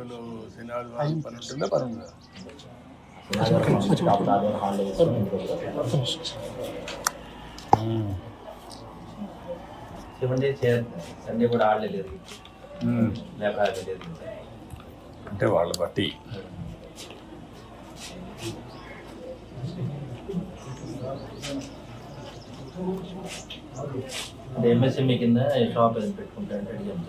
రోజులు శని ఆదివారం పని ఉంటుందా పని ఉందా? సండే కూడా ఆడలేదు లేక ఆడలేదు అంటే వాళ్ళ బట్టి. అంటే ఎంఎస్ఎంఈ కింద షాప్ ఏదైనా పెట్టుకుంటారంటే అడిగాను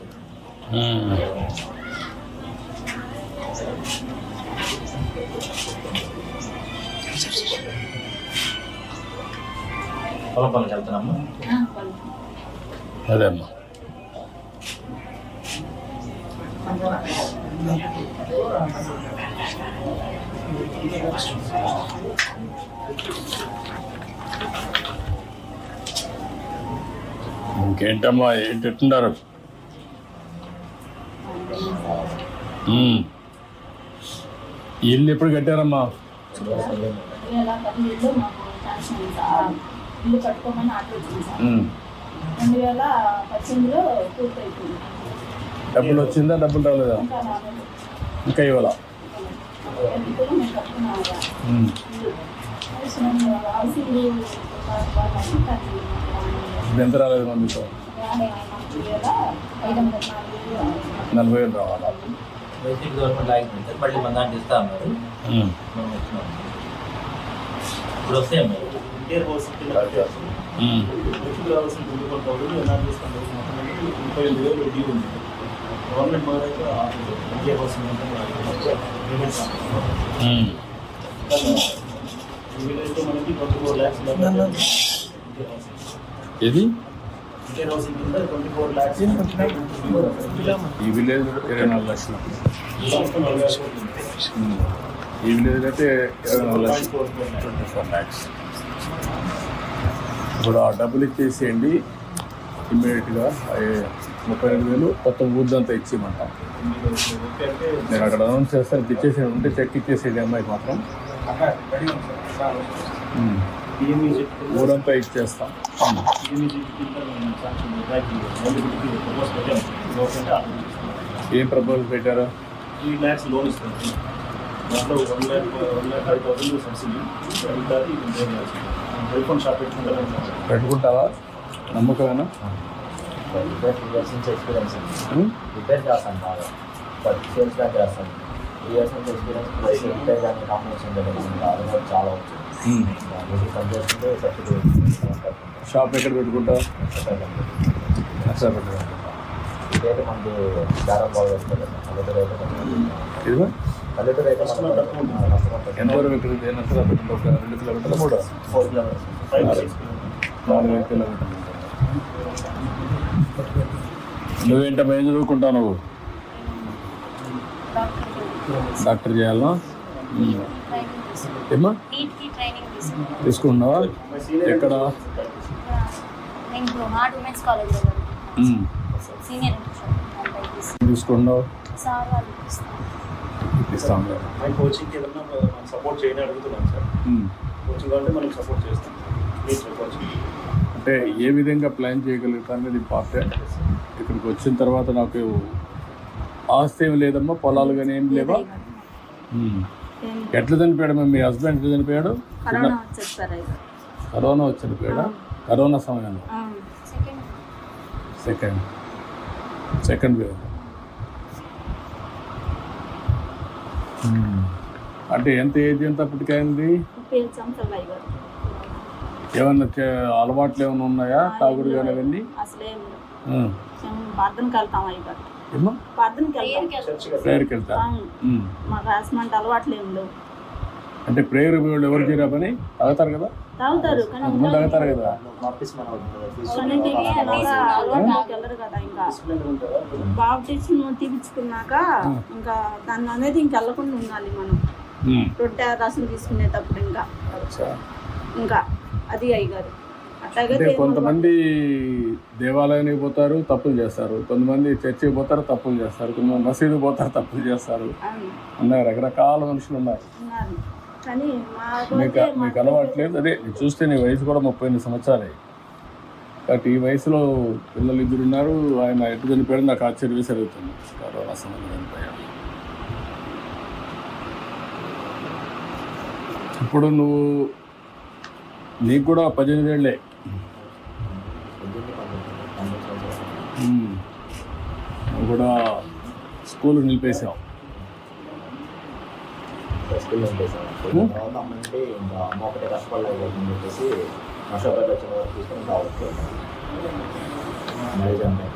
పొలం పనికి వెళ్తున్నాము. అదే అమ్మా. ఇంకేంటమ్మా, ఏంటంటున్నారు? ఇల్లు ఎప్పుడు కట్టారమ్మా? ఇల్లు కట్టుకోమని ఆర్డర్ వచ్చింది సార్. 2018లో పూర్తయిపోయింది. డబ్బులు వచ్చిందా? డబ్బులు రాలేదా? ఇంకా ఇవ్వాల? ఎంత రాలేదు మందితో? 40,000 రావాలా? బేసిక్ గవర్నమెంట్ ఆగిపోయింది, మళ్ళీ మన దాంట్లో ఇస్తా అన్నారు. ఇప్పుడు వస్తాయి అమ్మాయి ఇంటీరియర్ హౌసింగ్ డ్యూ ఉంది. గవర్నమెంట్ మారైతే ఇంటీరియర్ హౌసింగ్ విలేజ్లో మనకి 24 lakhs ఏది ఇంటీరియర్ హౌసింగ్ కింద 24 lakhs. ఈ విలేజ్ 24 లక్షలు. ఈ విలేజ్ అయితే 24 లక్షలు, 24 lakhs. ఇప్పుడు ఆ డబ్బులు ఇచ్చేసేయండి ఇమ్మీడియట్గా. 32,000 కొత్త ఊర్దంతా ఇచ్చేయమంటాం. నేను అక్కడ అనౌన్స్ చేస్తాను, ఇచ్చేసేయండి. ఉంటే చెక్ ఇచ్చేసేయండి అమ్మాయికి మాత్రం. ఊరంతా ఇచ్చేస్తాం. ఏం ప్రపోజల్ పెట్టారు? 3 lakhs లోన్ ఇస్తాం. దాంట్లో 1,05,000 సబ్సిడీ. టెలిఫోన్ షాప్ పెట్టుకుంటావా? నమ్మకమేనా? ఎక్స్పీరియన్స్ రిపేర్ చేస్తాను బాగా, సేల్స్ బ్యాక్ చేస్తాను. 3 years నుంచి ఎక్స్పీరియన్స్ ప్లస్ రిపేర్ కానీ కాంబినేషన్ అది కూడా చాలా వచ్చింది. పనిచేస్తుంటే సబ్సిడీ. షాప్ ఎక్కడ పెట్టుకుంటావు? ఇదైతే మనకి దారం బాగా వస్తుంది. పల్లెటూరు అయితే పల్లెటూరు అయితే ఎంతవరకు ఎక్కడ ఎంత పెట్టుకుంటావు? 2 కిలోమీటర్లు 4 kilometers 5 కిలోమీటర్లు. నువ్వేంటమ్మా, ఏం చదువుకుంటావు నువ్వు? డాక్టర్ చేయాలా? ఏమ్మా తీసుకున్నావా? ఎక్కడ? తీసుకున్నావు? ఇస్తాం. కోచింగ్కి ఏదన్నా సపోర్ట్ చేయని అడుగుతున్నాం సార్. కోచింగ్ అంటే మనం సపోర్ట్ చేస్తాం. అంటే ఏ విధంగా ప్లాన్ చేయగలుగుతా అనేది ఇంపార్టెంట్. ఇక్కడికి వచ్చిన తర్వాత నాకు ఆస్తి ఏమి లేదమ్మా, పొలాలు కానీ ఏం లేవా? ఎట్లా చనిపోయాడమ్మా మీ హస్బెండ్? ఎట్లా చనిపోయాడు? కరోనా వచ్చి చనిపోయాడా? కరోనా సమయంలో సెకండ్ వేవ్. అంటే ఎంత ఏజ్ ఎంత అప్పటికైంది? ఏమన్నా అలవాట్లు ఏమైనా ఉన్నాయా? తాగుడు కానీ అవన్నీ? ప్రేయర్కి వెళ్తా. అంటే ప్రేయర్ ఎవరు చేయరా పని? తాగుతారు కదా? ముందు తాగుతారు కదా? బాప్టిజం తీపించుకున్నాక ఇంకా దాన్ని అనేది ఇంకెళ్ళకుండా ఉండాలి మనం. రొట్టె రసం తీసుకునేటప్పుడు ఇంకా అది అయ్యారు. అంటే కొంతమంది దేవాలయానికి పోతారు, తప్పులు చేస్తారు. కొంతమంది చర్చికి పోతారు, తప్పులు చేస్తారు. కొంతమంది మసీదు పోతారు, తప్పులు చేస్తారు. ఉన్నాయి, రకరకాల మనుషులు ఉన్నారు. మీకు అలవాట్లేదు. అదే చూస్తే నీ వయసు కూడా 38 సంవత్సరాలే. కాబట్టి ఈ వయసులో పిల్లలు 2 ఉన్నారు. ఆయన ఎటు చనిపోయాడు నాకు ఆశ్చర్యం జరుగుతుంది. కరోనా సమయంలో చనిపోయాడు. ఇప్పుడు నీకు కూడా 18 ఏళ్ళే. నువ్వు కూడా స్కూల్ నిలిపేసావు. స్కూల్ నిలిపేసాను. తర్వాత అమ్మ అంటే ఇంకా అమ్మ ఒకటే కష్టపడలేదు అని చెప్పేసి నష్టపడి వచ్చిన వరకు తీసుకొని రావచ్చు మ్యారేజ్ అంటే.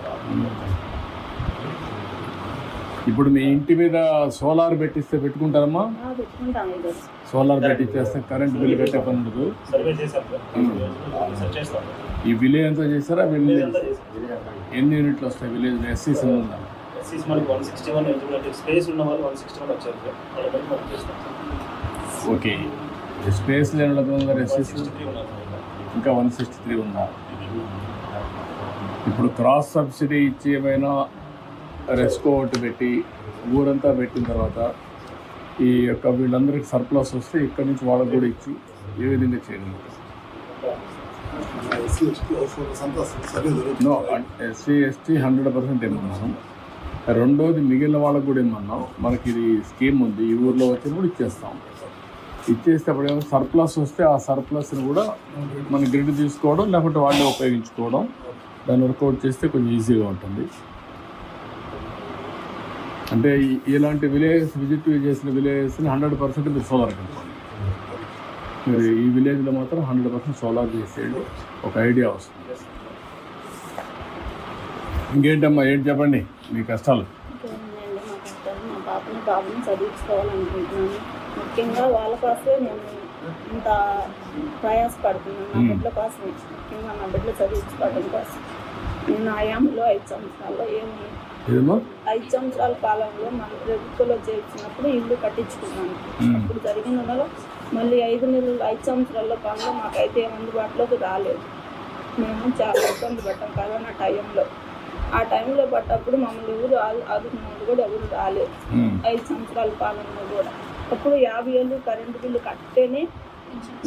ఇప్పుడు మీ ఇంటి మీద సోలార్ పెట్టిస్తే పెట్టుకుంటారమ్మా? పెట్టుకుంటాం ఇది. సోలార్ పెట్టించేస్తే కరెంట్ బిల్లు కట్టే పని ఉండదు. సర్వే చేశాం సార్, చేస్తాం. ఈ విలేజ్ అంతా చేస్తారా? విలేజ్ ఎన్ని యూనిట్లు వస్తాయి? విలేజ్ ఎస్సీస్ ఉందా? ఎస్సీస్ మనకి 161 ఎలిజిబిలిటీ స్పేస్ ఉన్న వాళ్ళు 161 వచ్చారు సార్. వాళ్ళ బట్టి మనం చేస్తాం సార్. ఓకే. స్పేస్ లేని వాళ్ళందరూ ఎస్సీస్ 163 ఉన్నారు సార్. ఇంకా 163 ఉందా? ఇప్పుడు క్రాస్ సబ్సిడీ ఇచ్చి ఏమైనా రెస్కో ఒకటి పెట్టి ఊరంతా పెట్టిన తర్వాత ఈ యొక్క వీళ్ళందరికీ సర్ప్లస్ వస్తే ఇక్కడి నుంచి వాళ్ళకు కూడా ఇచ్చి ఏ విధంగా చేయగలుగుతారు? నో, ఎస్సీ ఎస్టీ 100% ఏమన్నాం. రెండోది మిగిలిన వాళ్ళకు కూడా ఏమన్నాం, మనకి ఇది స్కీమ్ ఉంది, ఈ ఊర్లో వచ్చినప్పుడు ఇచ్చేస్తాం. ఇచ్చేస్తే అప్పుడు ఏమైనా సర్ప్లస్ వస్తే ఆ సర్ప్లస్ని కూడా మన గ్రిడ్ తీసుకోవడం లేకపోతే వాళ్ళే ఉపయోగించుకోవడం, దాన్ని వర్కౌట్ చేస్తే కొంచెం ఈజీగా ఉంటుంది. అంటే ఇలాంటి విజిట్ చేసిన విలేజెస్ని 100% మీరు సోలార్ కనుకోండి. మీరు ఈ విలేజ్లో మాత్రం 100% సోలార్ చేసేయండి, ఒక ఐడియా వస్తుంది. ఇంకేంటమ్మా, ఏంటి చెప్పండి మీ కష్టాలు? ఇంకేముందండి మా కష్టాలు? మా బాబుని చదివించుకోవాలనుకుంటున్నాను. ముఖ్యంగా వాళ్ళ కోసమే నేను ఇంత ప్రయాసపడుతున్నాను. నా బిడ్డల కోసమే, ముఖ్యంగా నా బిడ్డలు చదివించుకోవడం కోసం. నేను ఆయాములో 5 సంవత్సరాల్లో ఏదమ్మా 5 సంవత్సరాల కాలంలో మన ప్రభుత్వంలో చేర్చినప్పుడు ఇల్లు కట్టించుకున్నాను. అప్పుడు జరిగిన నెలలో మళ్ళీ 5 సంవత్సరాల పనులు మాకైతే ఏం అందుబాటులోకి రాలేదు. మేము చాలా ఇబ్బంది పడ్డాం కరోనా టైంలో. ఆ టైంలో పడ్డప్పుడు మమ్మల్ని ఎవరు ఆదుకున్నది కూడా ఎవరు రాలేదు. 5 సంవత్సరాల పాలనలో కూడా అప్పుడు 50,000 కరెంటు బిల్లు కట్టేనే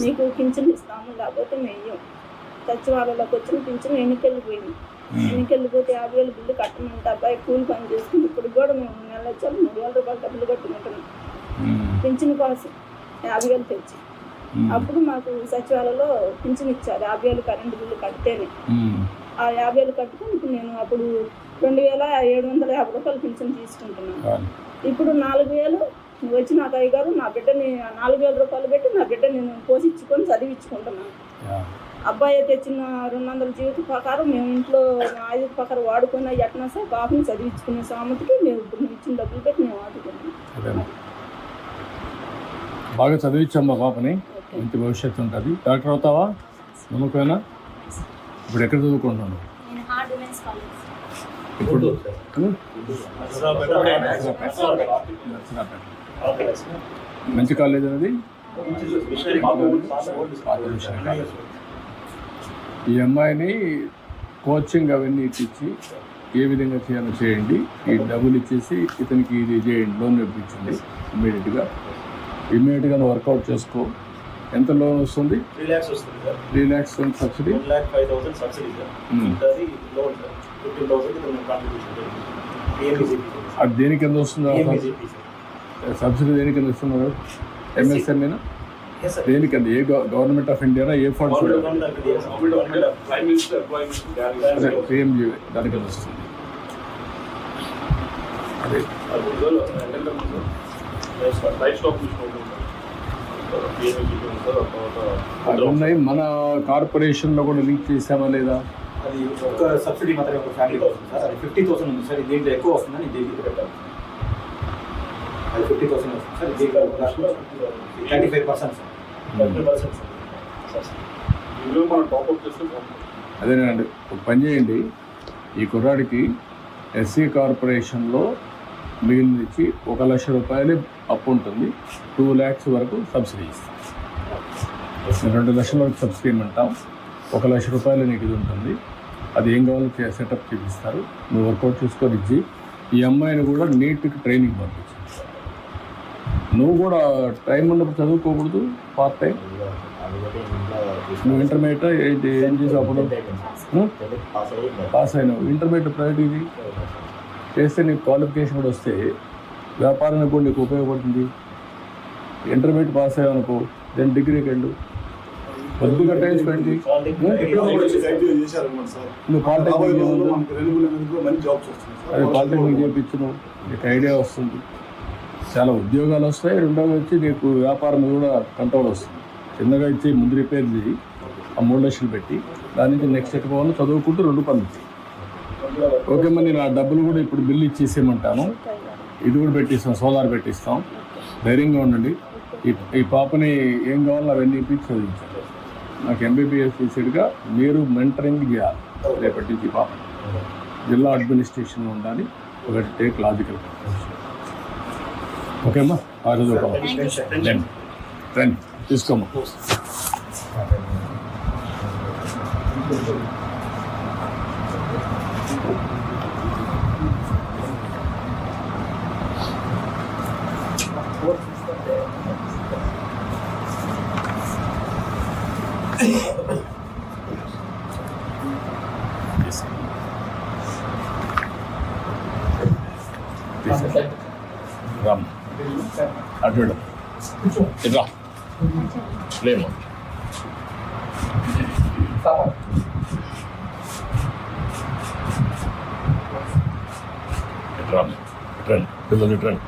మీకు పింఛన్ ఇస్తాము, లేకపోతే మెయ్యం. సచివాలయంలోకి వచ్చిన పింఛన్ ఎన్నికెళ్ళిపోయింది. ఎన్నికెళ్ళిపోతే 50,000 బిల్లు కట్టమంటే అబ్బాయి కూలి పని చేసుకుని ఇప్పుడు కూడా మేము నెల వచ్చాము 3,000 రూపాయలు డబ్బులు కట్టుకుంటున్నాం పింఛన్ కోసం 50,000 తెచ్చి. అప్పుడు మాకు సచివాలయంలో పింఛన్ ఇచ్చారు 50,000 కరెంటు బిల్లు కడితేనే. ఆ 50,000 కట్టుకుని ఇప్పుడు నేను అప్పుడు 2,750 రూపాయలు పింఛన్ తీసుకుంటున్నాను. ఇప్పుడు 4,000 వచ్చి నాకు అయ్యగారు నా బిడ్డని 4,000 రూపాయలు పెట్టి నా బిడ్డ నేను పోషించుకొని చదివించుకుంటున్నాను. అబ్బాయి తెచ్చిన 200 జీవిత ప్రకారం మేము ఇంట్లో 5 ప్రకారం వాడుకున్న ఎట్నా సార్ బాబుని చదివించుకునే సామతికి మేము ఇప్పుడు ఇచ్చిన డబ్బులు పెట్టి మేము వాడుకున్నాం. బాగా చదివించమ్మా పాపని, మంచి భవిష్యత్తు ఉంటుంది. డాక్టర్ అవుతావా? నమ్మకమేనా? ఇప్పుడు ఎక్కడ చదువుకుంటున్నాను? ఇప్పుడు మంచి కాలేజ్ అనేది ఈ అమ్మాయిని కోచింగ్ అవన్నీ ఇచ్చి ఏ విధంగా చేయాలో చేయండి. ఈ డబ్బులు ఇచ్చేసి ఇతనికి ఇది చేయండి, లోన్ ఇప్పించండి. ఇమ్మీడియట్గా వర్కౌట్ చేసుకో. ఎంత లోన్ వస్తుంది? 3 lakhs వస్తుంది sir. 3 lakhs subsidy, 1,05,000 subsidy sir. అది లోన్ సార్. 15,000 మనం కాంట్రిబ్యూషన్. అది దేని కింద వస్తుందా? సబ్సిడీ దేని కింద ఇస్తున్నారు? ఎంఎస్ఎంఏనా? దేని కింద? ఏ గవర్నమెంట్ ఆఫ్ ఇండియానా? ఏ ఫండ్స్? పిఎంజీ దాని కింద వస్తుంది. అదే అవి ఉన్నాయి. మన కార్పొరేషన్లో కూడా లింక్ చేసామా లేదా? అది ఒక సబ్సిడీ మాత్రమే ఒక ఫ్యామిలీకి వస్తుంది సార్. అది 50,000 ఉంది సార్. దీంట్లో ఎక్కువ వస్తుందని దీనికి పెట్టాలి. అది 50,000 వస్తుంది సార్. దీంట్లో 35% సార్. అదేనండి, ఒక పని చేయండి. ఈ కుర్రాడికి ఎస్సీ కార్పొరేషన్లో మిగిలిన ఇచ్చి 1,00,000 రూపాయలు అప్పు ఉంటుంది. 2 lakhs వరకు సబ్సిడీ ఇస్తాం. 2 లక్షల వరకు సబ్సిడీ ఇమ్మంటాం. 1,00,000 రూపాయలు నీకు ఇది ఉంటుంది. అది ఏం కావాలో సెటప్ చేపిస్తారు. నువ్వు వర్కౌట్ చేసుకొని ఇచ్చి ఈ అమ్మాయిని కూడా నీట్కి ట్రైనింగ్ పంపించు. నువ్వు కూడా టైం ఉన్నప్పుడు చదువుకోకూడదు. పార్ట్ టైం నువ్వు ఇంటర్మీడియట్ ఏం చేసావు? అప్పుడు పాస్ అయినావు. ఇంటర్మీడియట్ ప్రైవేట్ ఇది చేస్తే నీకు క్వాలిఫికేషన్ కూడా వస్తే వ్యాపారానికి కూడా నీకు ఉపయోగపడుతుంది. ఇంటర్మీడియట్ పాస్ అయ్యావు అనుకో, దెన్ డిగ్రీకి వెళ్ళు, కొద్దిగా టైం స్పెండ్ చేయి. నువ్వు పాలిటెక్నిక్ అదే పాలిటెక్నిక్ చేయించు, నీకు ఐడియా వస్తుంది, చాలా ఉద్యోగాలు వస్తాయి. రెండోది వచ్చి నీకు వ్యాపారం కూడా కంట్రోల్ వస్తుంది. చిన్నగా ఇచ్చి ముందు రిపేర్ చేయి, ఆ 3 లక్షలు పెట్టి దాని నుంచి నెక్స్ట్ ఎట్ పోవాలి, చదువుకుంటూ 2 పనులు చేయి. ఓకే, మరి నేను ఆ డబ్బులు కూడా ఇప్పుడు బిల్లు ఇచ్చేసేయమంటాను, ఇది కూడా పెట్టిస్తాం, సోలార్ పెట్టిస్తాం. ధైర్యంగా ఉండండి. ఈ పాపని ఏం కావాలో అవన్నీ ఇప్పించి చదివించాలి. నాకు ఎంబీబీఎస్ చేసేట్టుగా మీరు మెంటరింగ్ చేయాలి. రేపటి నుంచి పాప జిల్లా అడ్మినిస్ట్రేషన్లో ఉండాలి. ఒకటి టేక్ లాజికల్. ఓకే అమ్మా, ఆ చదువుకోవాలి. రండి తీసుకోమ్మా. రామ్ అటు ఇట్లా లేము రామ్ రండి పిల్లలు రండి.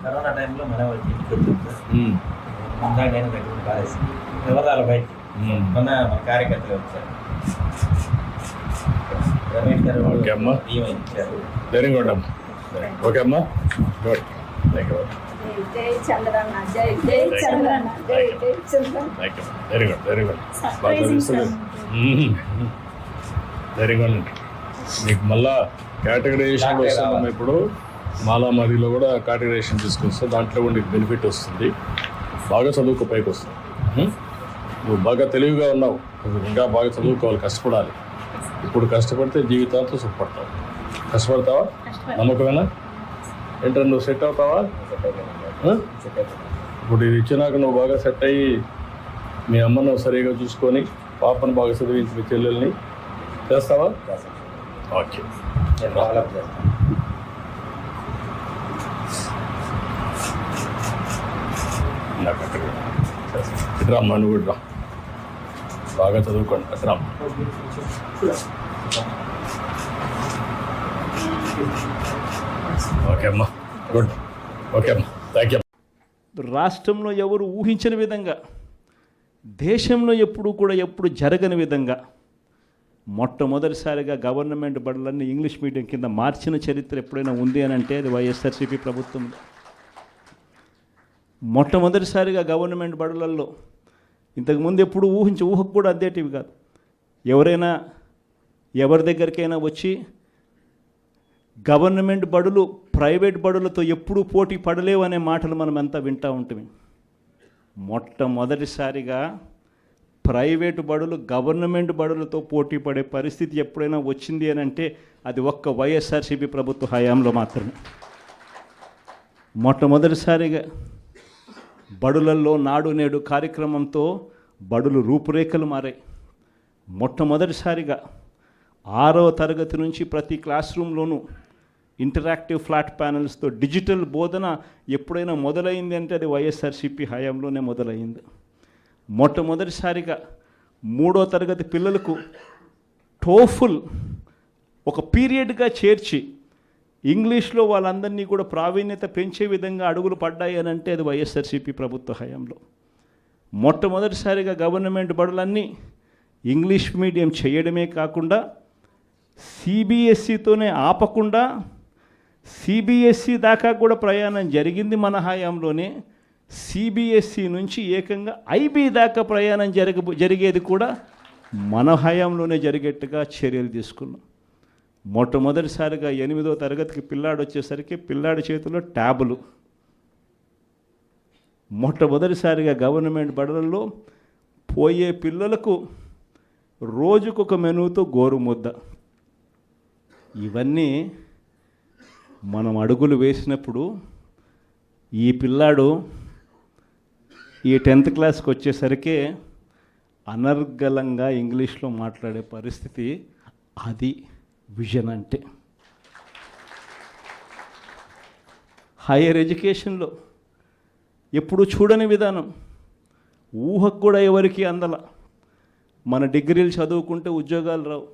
కరోనా టైంలో మన వాళ్ళకి ఇంటికి వచ్చాం సార్. ముందాక నేను దగ్గర కాలేజ్ వివరాల బయట మన కార్యకర్తలు వచ్చారు. రమేష్ గారు ఓకే అమ్మా, ఇచ్చారు. వెరీ గుడ్ అమ్మా. ఓకే అమ్మా, గుడ్. Thank you. జై చంద్రన్న, జై జై చంద్రన్న, జై జై Chandranna. Thank you. Very good, very good. Very good అండి. మీకు మళ్ళా కేటగరైజేషన్ వస్తున్నాం. ఇప్పుడు మాలామాదిలో కూడా కేటగరైజేషన్ తీసుకొస్తే దాంట్లో కూడా నీకు బెనిఫిట్ వస్తుంది. బాగా చదువుకో, పైకి వస్తుంది. నువ్వు బాగా తెలివిగా ఉన్నావు, ఇంకా బాగా చదువుకోవాలి, కష్టపడాలి. ఇప్పుడు కష్టపడితే జీవితాంతో సుఖపడతావు. కష్టపడతావా? నమ్మకమేనా? ఏంటంటే నువ్వు సెట్ అవుతావా? ఇప్పుడు ఇది ఇచ్చినాక నువ్వు బాగా సెట్ అయ్యి మీ అమ్మను సరిగా చూసుకొని పాపను బాగా చదివించి మీ చెల్లెల్ని చేస్తావా? ఓకే. నాకు అక్కడ ఇటు రమ్మా, నువ్వు ఇటు రా, బాగా చదువుకోండి. అటు రమ్మ. ఓకే అమ్మా, గుడ్. ఓకే అమ్మా, థ్యాంక్ యూ. రాష్ట్రంలో ఎవరు ఊహించని విధంగా, దేశంలో ఎప్పుడు జరగని విధంగా మొట్టమొదటిసారిగా గవర్నమెంట్ బడులన్నీ ఇంగ్లీష్ మీడియం కింద మార్చిన చరిత్ర ఎప్పుడైనా ఉంది అని అంటే అది వైఎస్ఆర్సీపీ ప్రభుత్వంలో. మొట్టమొదటిసారిగా గవర్నమెంట్ బడులలో ఇంతకుముందు ఎప్పుడు ఊహకు కూడా అద్దేటివి కాదు. ఎవరైనా ఎవరి దగ్గరికైనా వచ్చి గవర్నమెంట్ బడులు ప్రైవేట్ బడులతో ఎప్పుడూ పోటీ పడలేవు అనే మాటలు మనం అంతా వింటూ ఉంటాం. మొట్టమొదటిసారిగా ప్రైవేటు బడులు గవర్నమెంట్ బడులతో పోటీ పడే పరిస్థితి ఎప్పుడైనా వచ్చింది అని అంటే అది ఒక్క వైఎస్ఆర్సీపీ ప్రభుత్వ హయాంలో మాత్రమే. మొట్టమొదటిసారిగా బడులల్లో నాడు నేడు కార్యక్రమంతో బడులు రూపురేఖలు మారాయి. మొట్టమొదటిసారిగా 6వ తరగతి నుంచి ప్రతి క్లాస్ రూమ్లోనూ ఇంటరాక్టివ్ ఫ్లాట్ ప్యానల్స్తో డిజిటల్ బోధన ఎప్పుడైనా మొదలైంది అంటే అది వైఎస్ఆర్సీపీ హయాంలోనే మొదలైంది. మొట్టమొదటిసారిగా 3వ తరగతి పిల్లలకు టోఫుల్ ఒక పీరియడ్గా చేర్చి ఇంగ్లీష్లో వాళ్ళందరినీ కూడా ప్రావీణ్యత పెంచే విధంగా అడుగులు పడ్డాయి అని అంటే అది వైఎస్ఆర్సీపీ ప్రభుత్వ హయాంలో. మొట్టమొదటిసారిగా గవర్నమెంట్ బడులన్నీ ఇంగ్లీష్ మీడియం చేయడమే కాకుండా సిబిఎస్ఈతోనే ఆపకుండా సిబిఎస్ఈ దాకా కూడా ప్రయాణం జరిగింది మన హయాంలోనే. సిబిఎస్ఈ నుంచి ఏకంగా ఐబీ దాకా ప్రయాణం జరిగేది కూడా మన హయాంలోనే జరిగేట్టుగా చర్యలు తీసుకున్నాం. మొట్టమొదటిసారిగా 8వ తరగతికి పిల్లాడు వచ్చేసరికి పిల్లాడి చేతిలో ట్యాబులు. మొట్టమొదటిసారిగా గవర్నమెంట్ బడులలో పోయే పిల్లలకు రోజుకొక మెనూతో గోరుముద్ద. ఇవన్నీ మనం అడుగులు వేసినప్పుడు ఈ పిల్లాడు ఈ 10th క్లాస్కి వచ్చేసరికి అనర్గళంగా ఇంగ్లీష్లో మాట్లాడే పరిస్థితి. అది విజన్ అంటే హైయర్ ఎడ్యుకేషన్లో ఎప్పుడు చూడని విధానం, ఊహకు కూడా ఎవరికి అందల. మన డిగ్రీలు చదువుకుంటే ఉద్యోగాలు రావు,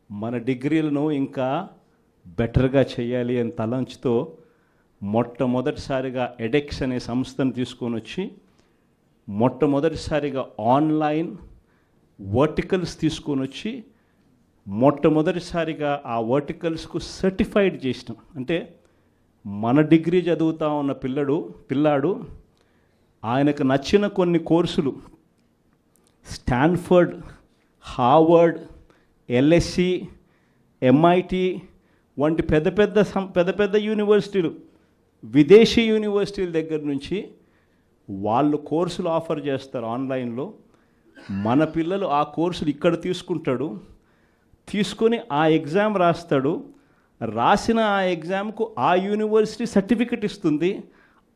మన డిగ్రీలను ఇంకా బెటర్గా చేయాలి అని తలంచుతో మొట్టమొదటిసారిగా ఎడెక్స్ అనే సంస్థను తీసుకొని వచ్చి మొట్టమొదటిసారిగా ఆన్లైన్ వర్టికల్స్ తీసుకొని వచ్చి మొట్టమొదటిసారిగా ఆ వర్టికల్స్కు సర్టిఫైడ్ చేసినాం. అంటే మన డిగ్రీ చదువుతా ఉన్న పిల్లాడు ఆయనకు నచ్చిన కొన్ని కోర్సులు స్టాన్ఫర్డ్, హార్వర్డ్, ఎల్ఎస్సి, ఎంఐటి వంటి పెద్ద పెద్ద యూనివర్సిటీలు, విదేశీ యూనివర్సిటీల దగ్గర నుంచి వాళ్ళు కోర్సులు ఆఫర్ చేస్తారు ఆన్లైన్లో. మన పిల్లలు ఆ కోర్సులు ఇక్కడ తీసుకుంటాడు, తీసుకొని ఆ ఎగ్జామ్ రాస్తాడు, రాసిన ఆ ఎగ్జామ్కు ఆ యూనివర్సిటీ సర్టిఫికెట్ ఇస్తుంది.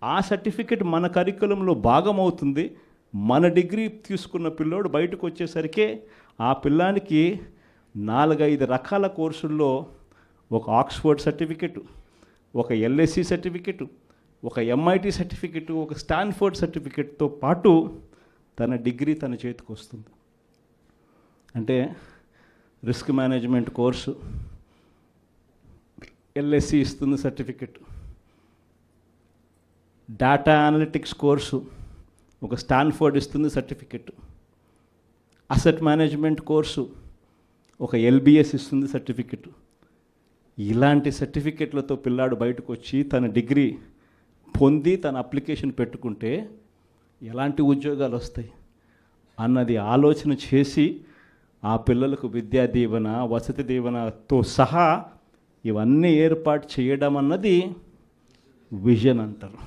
ఆ సర్టిఫికెట్ మన కరికులంలో భాగమవుతుంది. మన డిగ్రీ తీసుకున్న పిల్లోడు బయటకు వచ్చేసరికి ఆ పిల్లానికి 4-5 రకాల కోర్సుల్లో ఒక ఆక్స్ఫర్డ్ సర్టిఫికెట్, ఒక ఎల్ఎస్సి సర్టిఫికెట్, ఒక ఎంఐటి సర్టిఫికెట్, ఒక స్టాన్ఫర్డ్ సర్టిఫికెట్తో పాటు తన డిగ్రీ తన చేతికి వస్తుంది. అంటే రిస్క్ మేనేజ్మెంట్ కోర్సు ఎల్ఎస్సి ఇస్తుంది సర్టిఫికెట్, డేటా అనలిటిక్స్ కోర్సు ఒక స్టాన్ఫర్డ్ ఇస్తుంది సర్టిఫికెట్, అసెట్ మేనేజ్మెంట్ కోర్సు ఒక ఎల్బిఎస్ ఇస్తుంది సర్టిఫికెట్. ఇలాంటి సర్టిఫికెట్లతో పిల్లాడు బయటకు వచ్చి తన డిగ్రీ పొంది తన అప్లికేషన్ పెట్టుకుంటే ఎలాంటి ఉద్యోగాలు వస్తాయి అన్నది ఆలోచన చేసి ఆ పిల్లలకు విద్యా దీవెన, వసతి దీవెనతో సహా ఇవన్నీ ఏర్పాటు చేయడం అన్నది విజన్ అంటారు.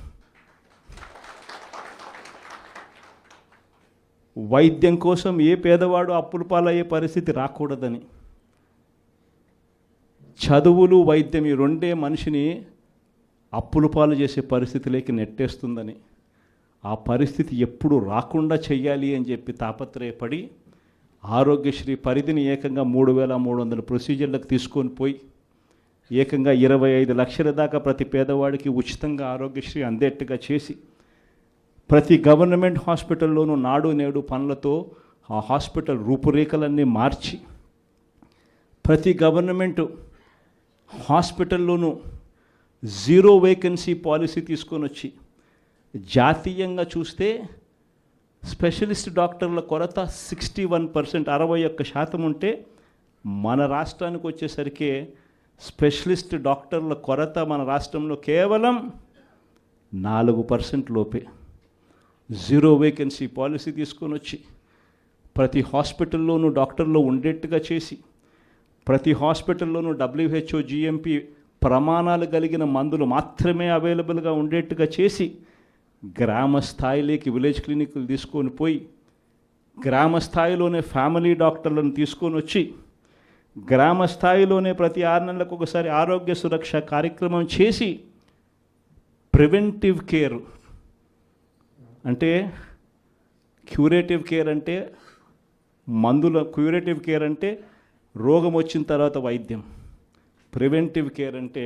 వైద్యం కోసం ఏ పేదవాడు అప్పుల పాలయ్యే పరిస్థితి రాకూడదని, చదువులు వైద్యం ఈ రెండే మనిషిని అప్పుల పాలు చేసే పరిస్థితిలోకి నెట్టేస్తుందని, ఆ పరిస్థితి ఎప్పుడు రాకుండా చెయ్యాలి అని చెప్పి తాపత్రయపడి ఆరోగ్యశ్రీ పరిధిని ఏకంగా 3,300 ప్రొసీజర్లకు తీసుకొని పోయి ఏకంగా 25 లక్షల దాకా ప్రతి పేదవాడికి ఉచితంగా ఆరోగ్యశ్రీ అందేట్టుగా చేసి ప్రతి గవర్నమెంట్ హాస్పిటల్లోనూ నాడు నేడు పనులతో ఆ హాస్పిటల్ రూపురేఖలన్నీ మార్చి ప్రతి గవర్నమెంట్ హాస్పిటల్లోనూ 0 వేకెన్సీ పాలసీ తీసుకొని వచ్చి జాతీయంగా చూస్తే స్పెషలిస్ట్ డాక్టర్ల కొరత 61%, 61% ఉంటే మన రాష్ట్రానికి వచ్చేసరికి స్పెషలిస్ట్ డాక్టర్ల కొరత మన రాష్ట్రంలో కేవలం 4% లోపే. 0 వేకెన్సీ పాలసీ తీసుకొని వచ్చి ప్రతి హాస్పిటల్లోనూ డాక్టర్లు ఉండేట్టుగా చేసి ప్రతి హాస్పిటల్లోనూ WHO GMP ప్రమాణాలు కలిగిన మందులు మాత్రమే అవైలబుల్గా ఉండేట్టుగా చేసి గ్రామ స్థాయిలోకి విలేజ్ క్లినిక్లు తీసుకొని పోయి గ్రామ స్థాయిలోనే ఫ్యామిలీ డాక్టర్లను తీసుకొని వచ్చి గ్రామ స్థాయిలోనే ప్రతి 6 నెలలకు ఒకసారి ఆరోగ్య సురక్ష కార్యక్రమం చేసి ప్రివెంటివ్ కేర్ అంటే క్యూరేటివ్ కేర్ అంటే క్యూరేటివ్ కేర్ అంటే రోగం వచ్చిన తర్వాత వైద్యం, ప్రివెంటివ్ కేర్ అంటే